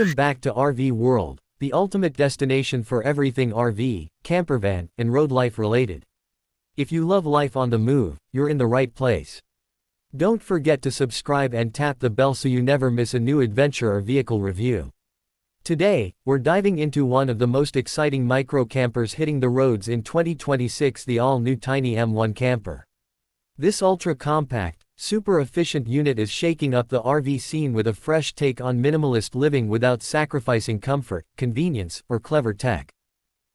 Welcome back to RV World, the ultimate destination for everything RV, campervan, and road life related. If you love life on the move, you're in the right place. Don't forget to subscribe and tap the bell so you never miss a new adventure or vehicle review. Today, we're diving into one of the most exciting micro campers hitting the roads in 2026, the all-new Tiny M1 camper. This ultra-compact, super efficient unit is shaking up the RV scene with a fresh take on minimalist living without sacrificing comfort, convenience, or clever tech.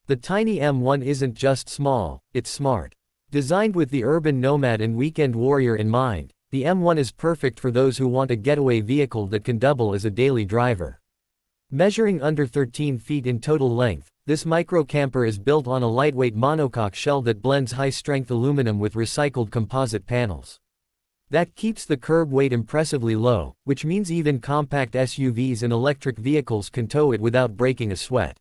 The Tiny M1 isn't just small, it's smart. Designed with the urban nomad and weekend warrior in mind, the M1 is perfect for those who want a getaway vehicle that can double as a daily driver. Measuring under 13 feet in total length, this micro camper is built on a lightweight monocoque shell that blends high-strength aluminum with recycled composite panels. That keeps the curb weight impressively low, which means even compact SUVs and electric vehicles can tow it without breaking a sweat.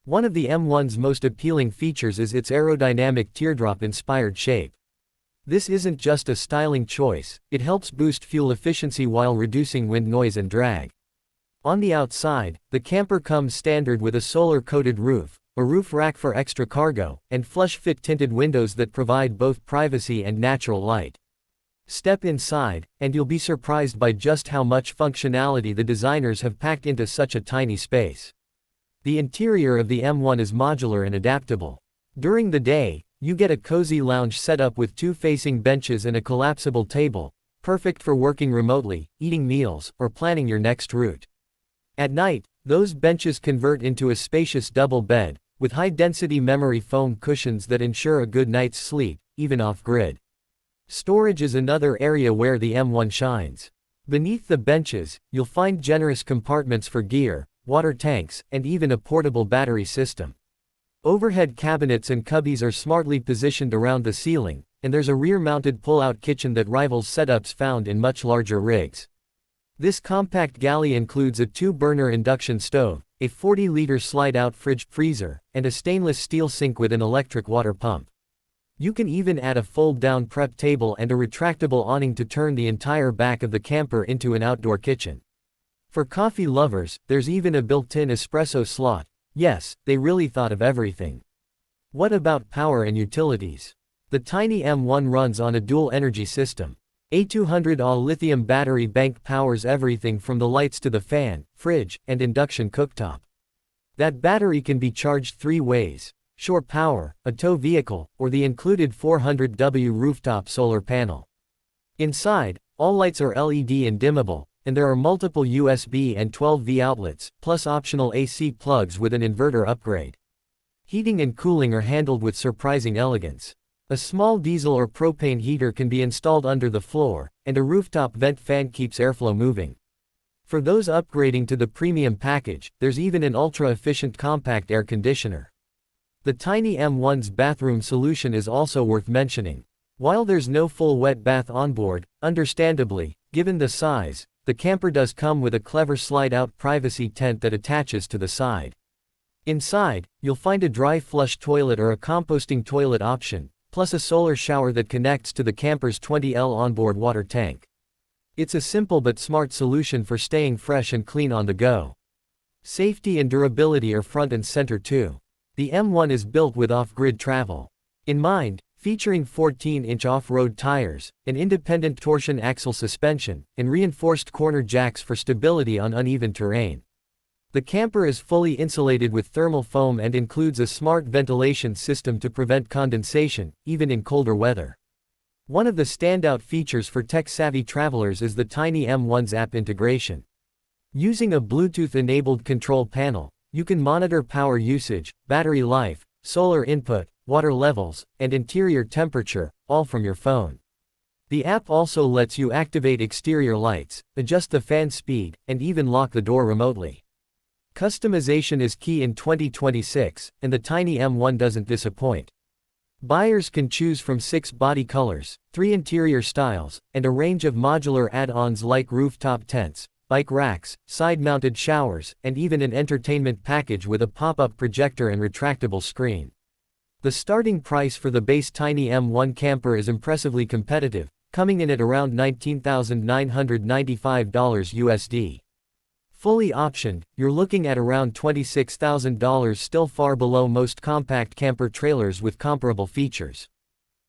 One of the M1's most appealing features is its aerodynamic teardrop-inspired shape. This isn't just a styling choice, it helps boost fuel efficiency while reducing wind noise and drag. On the outside, the camper comes standard with a solar-coated roof, a roof rack for extra cargo, and flush-fit tinted windows that provide both privacy and natural light. Step inside, and you'll be surprised by just how much functionality the designers have packed into such a tiny space. The interior of the M1 is modular and adaptable. During the day, you get a cozy lounge setup with two facing benches and a collapsible table, perfect for working remotely, eating meals, or planning your next route. At night, those benches convert into a spacious double bed, with high-density memory foam cushions that ensure a good night's sleep, even off-grid. Storage is another area where the M1 shines. Beneath the benches, you'll find generous compartments for gear, water tanks, and even a portable battery system. Overhead cabinets and cubbies are smartly positioned around the ceiling, and there's a rear-mounted pull-out kitchen that rivals setups found in much larger rigs. This compact galley includes a 2-burner induction stove, a 40-liter slide-out fridge-freezer, and a stainless steel sink with an electric water pump. You can even add a fold-down prep table and a retractable awning to turn the entire back of the camper into an outdoor kitchen. For coffee lovers, there's even a built-in espresso slot. Yes, they really thought of everything. What about power and utilities? The Tiny M1 runs on a dual-energy system. A 200Ah lithium battery bank powers everything from the lights to the fan, fridge, and induction cooktop. That battery can be charged 3 ways: shore power, a tow vehicle, or the included 400W rooftop solar panel. Inside, all lights are LED and dimmable, and there are multiple USB and 12V outlets, plus optional AC plugs with an inverter upgrade. Heating and cooling are handled with surprising elegance. A small diesel or propane heater can be installed under the floor, and a rooftop vent fan keeps airflow moving. For those upgrading to the premium package, there's even an ultra-efficient compact air conditioner. The Tiny M1's bathroom solution is also worth mentioning. While there's no full wet bath onboard, understandably, given the size, the camper does come with a clever slide-out privacy tent that attaches to the side. Inside, you'll find a dry flush toilet or a composting toilet option, plus a solar shower that connects to the camper's 20L onboard water tank. It's a simple but smart solution for staying fresh and clean on the go. Safety and durability are front and center too. The M1 is built with off-grid travel in mind, featuring 14-inch off-road tires, an independent torsion axle suspension, and reinforced corner jacks for stability on uneven terrain. The camper is fully insulated with thermal foam and includes a smart ventilation system to prevent condensation, even in colder weather. One of the standout features for tech-savvy travelers is the Tiny M1's app integration. Using a Bluetooth-enabled control panel, you can monitor power usage, battery life, solar input, water levels, and interior temperature, all from your phone. The app also lets you activate exterior lights, adjust the fan speed, and even lock the door remotely. Customization is key in 2026, and the Tiny M1 doesn't disappoint. Buyers can choose from 6 body colors, 3 interior styles, and a range of modular add-ons like rooftop tents, bike racks, side-mounted showers, and even an entertainment package with a pop-up projector and retractable screen. The starting price for the base Tiny M1 camper is impressively competitive, coming in at around $19,995 USD. Fully optioned, you're looking at around $26,000, still far below most compact camper trailers with comparable features.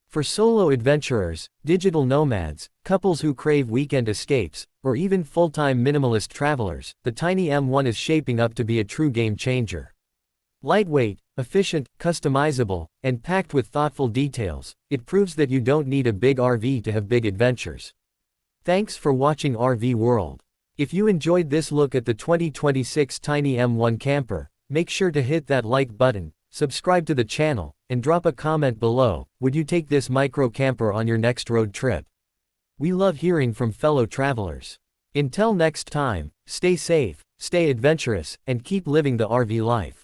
For solo adventurers, digital nomads, couples who crave weekend escapes, or even full-time minimalist travelers, the tiny M1 is shaping up to be a true game changer. Lightweight, efficient, customizable, and packed with thoughtful details, it proves that you don't need a big RV to have big adventures. Thanks for watching RV World. If you enjoyed this look at the 2026 Tiny M1 camper, make sure to hit that like button, subscribe to the channel, and drop a comment below. Would you take this micro camper on your next road trip? We love hearing from fellow travelers. Until next time, stay safe, stay adventurous, and keep living the RV life.